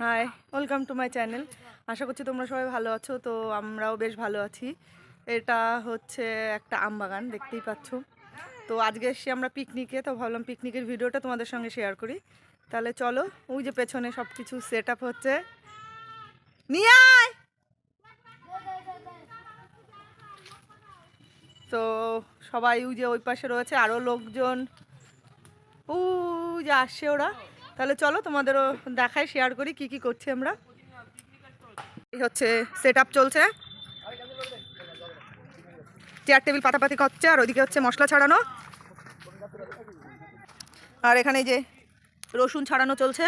High, welcome to my channel. আশা করছি তোমরা সবাই ভালো আছো। তো আমরাও বেশ ভালো আছি। এটা হচ্ছে একটা আম বাগান, দেখতেই পাচ্ছ। তো আজকে এসছি আমরা পিকনিকে, তো ভাবলাম পিকনিকের ভিডিওটা তোমাদের সঙ্গে শেয়ার করি। তাহলে চলো, ওই যে পেছনে সব কিছু সেট আপ হচ্ছে, নিয়ে আয়। তো সবাই ওই যে ওই পাশে রয়েছে, আরও লোকজন যে আসছে ওরা। তাহলে চলো তোমাদেরও দেখাই, শেয়ার করি কি কি করছি আমরা। এই হচ্ছে সেট আপ চলছে, চেয়ার টেবিল পাতাপাতি হচ্ছে, আর ওইদিকে হচ্ছে মশলা ছাড়ানো, আর এখানে এই যে রসুন ছাড়ানো চলছে।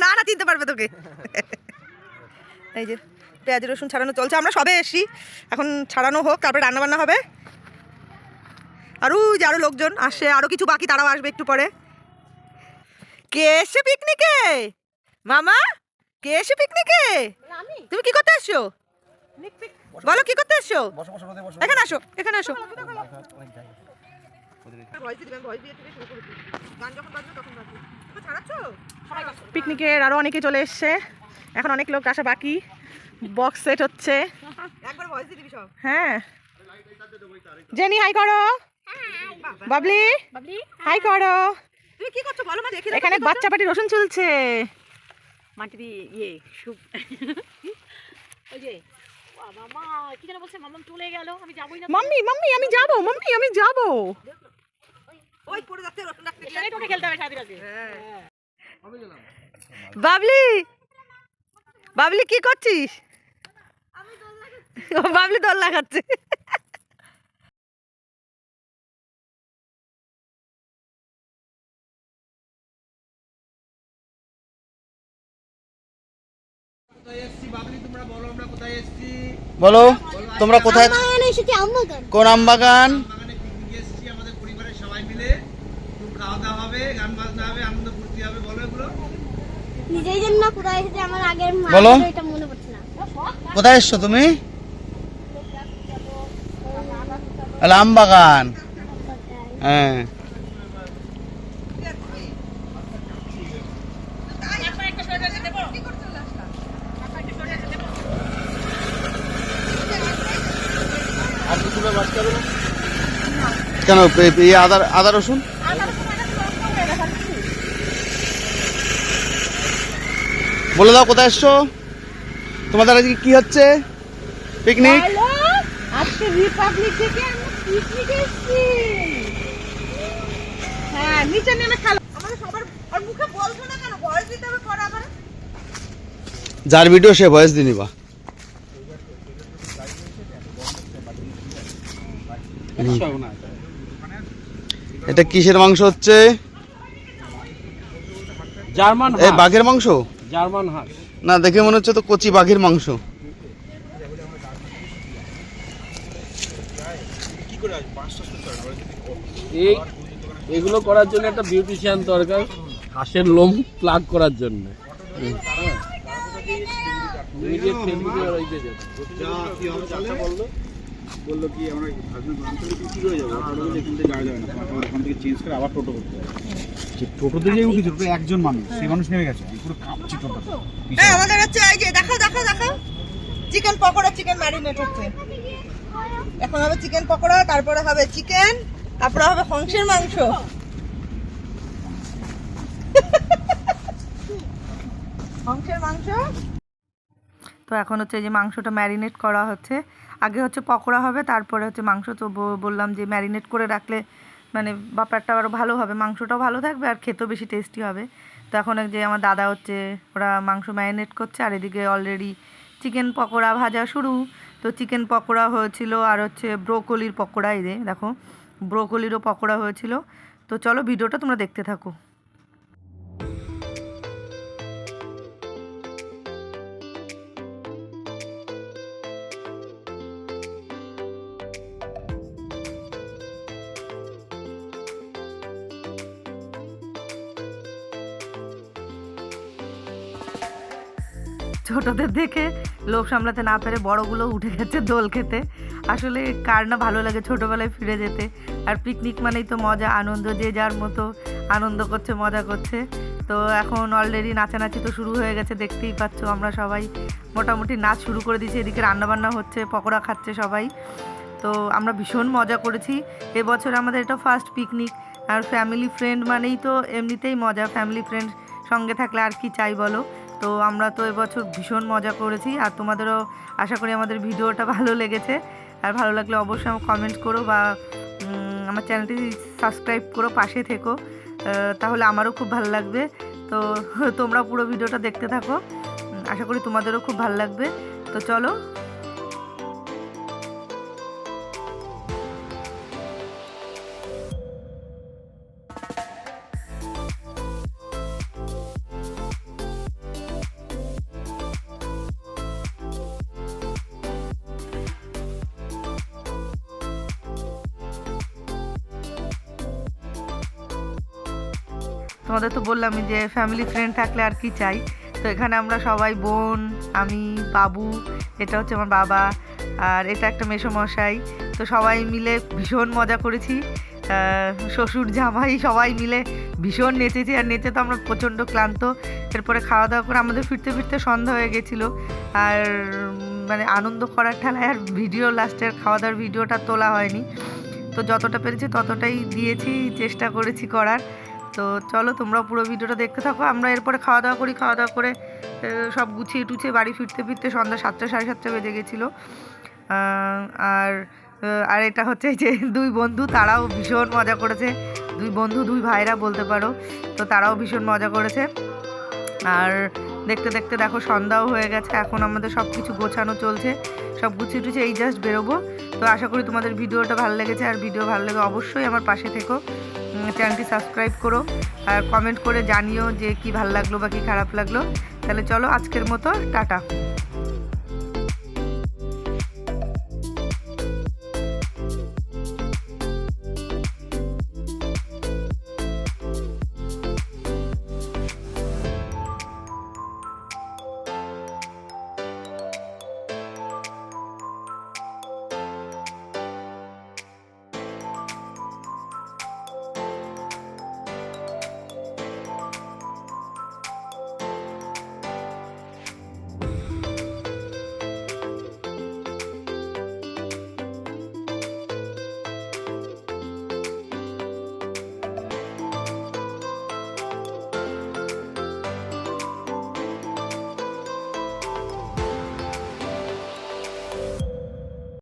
না না, চিনতে পারবে তোকে। এই যে পেঁয়াজ রসুন ছাড়ানো চলছে, আমরা সবে এসছি, এখন ছাড়ানো হোক, তারপরে রান্না বান্না হবে। আর ওই যে আরো লোকজন আসছে, আরো কিছু বাকি, তারাও আসবে একটু পরে। কে এসছে পিকনিকে? মামা, কে এসছে পিকনিকে? তুমি কি করতে এসছো? বলো কি করতে এসছো? এখানে আসো, এখানে আসো। পিকনিকের আরো অনেকে চলে এসছে, এখন অনেক লোক আসা বাকি। বক্স সেট হচ্ছে। হ্যাঁ, জেনি হাই করো, বাবলি হাই করো। তুমি কি করছো বলো, মা দেখি। এখানে বাচ্চা পাটি রসুন চলছে। মাটি ইয়ে সুপ ওই যে মামা কি যেন বলছে, মাম্মাম চলে গেল, আমি যাবই না। মাম্মি মাম্মি আমি যাব, মাম্মি আমি যাব। ওই পড়ে যাচ্ছে রসুন রাখতে গেলে এটাই খেলতে হবে সারাদিন আজকে। হ্যাঁ, বাবলি বাবলি কি করছিস? আমি দোল লাগাচ্ছি। বাবলি দোল লাগাচ্ছে। বলো তোমরা কোথায়? কোন আম বাগান? বলো কোথায় এসছো তুমি? আম বাগান। হ্যাঁ, কেন আদা রসুন? বলে দাও কোথায় এসছো, তোমাদের আজকে কি হচ্ছে? পিকনিক। আজকে রিপাবলিক থেকে আমরা পিকনিক এসেছি। হ্যাঁ, নিচে নেমে খেলো। আমাদের সবার আর মুখে বলছো না কেন? ভয়েস দিতে হবে পরে আবার। যার ভিডিও সে ভয়েস দিয়ে নিবা। এটা কিসের মাংস হচ্ছে? জার্মান এই বাঘের মাংস? জার্মান হাঁস না, দেখে মনে হচ্ছে তো কচি বাঘের মাংস। এগুলো করার জন্য একটা বিউটিশিয়ান দরকার, হাঁসের লোম প্লাগ করার জন্য। বললো কি আমরা কি করে যাবো, এখান থেকে যাওয়া যাবে না, ওখান থেকে চেঞ্জ করে আবার টোটো করতে হবে। টোটোতে যে উঠেছে টোটো একজন মানুষ, সেই মানুষ নেমে গেছে, পুরো কাঁপছে টোটো। হ্যাঁ, আমাদের হচ্ছে এই যে দেখাও দেখাও দেখাও, চিকেন পকোড়া, চিকেন ম্যারিনেট হচ্ছে। এখন হবে চিকেন পকোড়া, তারপরে হবে চিকেন, তারপরে হবে হাঁসের মাংস। হাঁসের মাংস। তো এখন হচ্ছে যে মাংসটা ম্যারিনেট করা হচ্ছে। আগে হচ্ছে পকোড়া হবে, তারপরে হচ্ছে মাংস। তো বললাম যে ম্যারিনেট করে রাখলে মানে ব্যাপারটা আরও ভালো হবে, মাংসটাও ভালো থাকবে আর খেতেও বেশি টেস্টি হবে। তো এখন যে আমার দাদা হচ্ছে ওরা মাংস ম্যারিনেট করছে, আর এদিকে অলরেডি চিকেন পকোড়া ভাজা শুরু। তো চিকেন পকোড়া হয়েছিল, আর হচ্ছে ব্রোকলির পকোড়া, এই দেখো ব্রোকলিরও পকোড়া হয়েছিল। তো চলো ভিডিওটা তোমরা দেখতে থাকো। ছোটদের দেখে লোভ সামলাতে না পেরে বড়গুলো উঠে গেছে দোল খেতে। আসলে কার না ভালো লাগে ছোটবেলায় ফিরে যেতে। আর পিকনিক মানেই তো মজা আনন্দ, যে যার মতো আনন্দ করছে, মজা করছে। তো এখন অলরেডি নাচানাচি তো শুরু হয়ে গেছে, দেখতেই পাচ্ছ আমরা সবাই মোটামুটি নাচ শুরু করে দিয়েছি। এদিকে রান্নাবান্না হচ্ছে, পকোড়া খাচ্ছে সবাই। তো আমরা ভীষণ মজা করেছি। এবছর আমাদের এটা ফার্স্ট পিকনিক, আর ফ্যামিলি ফ্রেন্ড মানেই তো এমনিতেই মজা, ফ্যামিলি ফ্রেন্ড সঙ্গে থাকলে আর কি চাই বলো। তো আমরা তো এবছর ভীষণ মজা করেছি, আর তোমাদেরও আশা করি আমাদের ভিডিওটা ভালো লেগেছে। আর ভালো লাগলে অবশ্যই আমাকে কমেন্ট করো বা আমার চ্যানেলটি সাবস্ক্রাইব করো, পাশে থেকো, তাহলে আমারও খুব ভালো লাগবে। তো তোমরা পুরো ভিডিওটা দেখতে থাকো, আশা করি তোমাদেরও খুব ভালো লাগবে। তো চলো। তোমাদের তো বললামই যে ফ্যামিলি ফ্রেন্ড থাকলে আর কি চাই। তো এখানে আমরা সবাই, বোন, আমি, বাবু, এটা হচ্ছে আমার বাবা, আর এটা একটা মেসোমশাই। তো সবাই মিলে ভীষণ মজা করেছি, শ্বশুর জামাই সবাই মিলে ভীষণ নেচেছি। আর নেচে তো আমরা প্রচণ্ড ক্লান্ত। এরপরে খাওয়া দাওয়া করে আমাদের ফিরতে ফিরতে সন্ধ্যা হয়ে গেছিলো। আর মানে আনন্দ করার ঠেলায় আর ভিডিও, লাস্টের খাওয়া দাওয়ার ভিডিওটা তোলা হয়নি। তো যতটা পেরেছি ততটাই দিয়েছি, চেষ্টা করেছি করার। তো চলো তোমরা পুরো ভিডিওটা দেখতে থাকো। আমরা এরপরে খাওয়া দাওয়া করি, খাওয়া দাওয়া করে সব গুছিয়ে টুছিয়ে বাড়ি ফিরতে ফিরতে সন্ধ্যা 7টা সাড়ে 7টা বেজে গেছিলো। আর এটা হচ্ছে যে দুই বন্ধু, তারাও ভীষণ মজা করেছে। দুই বন্ধু, দুই ভাইরা বলতে পারো। তো তারাও ভীষণ মজা করেছে। আর দেখতে দেখতে দেখো সন্ধ্যাও হয়ে গেছে। এখন আমাদের সব কিছু গোছানো চলছে, সব গুছিয়ে টুছিয়ে এই জাস্ট বেরোবো। তো আশা করি তোমাদের ভিডিওটা ভালো লেগেছে। আর ভিডিও ভালো লাগে অবশ্যই আমার পাশে থেকো, চ্যানেলটি সাবস্ক্রাইব করো, আর কমেন্ট করে জানিও যে কি ভালো লাগলো বা কি খারাপ লাগলো। তাহলে চলো আজকের মতো টাটা।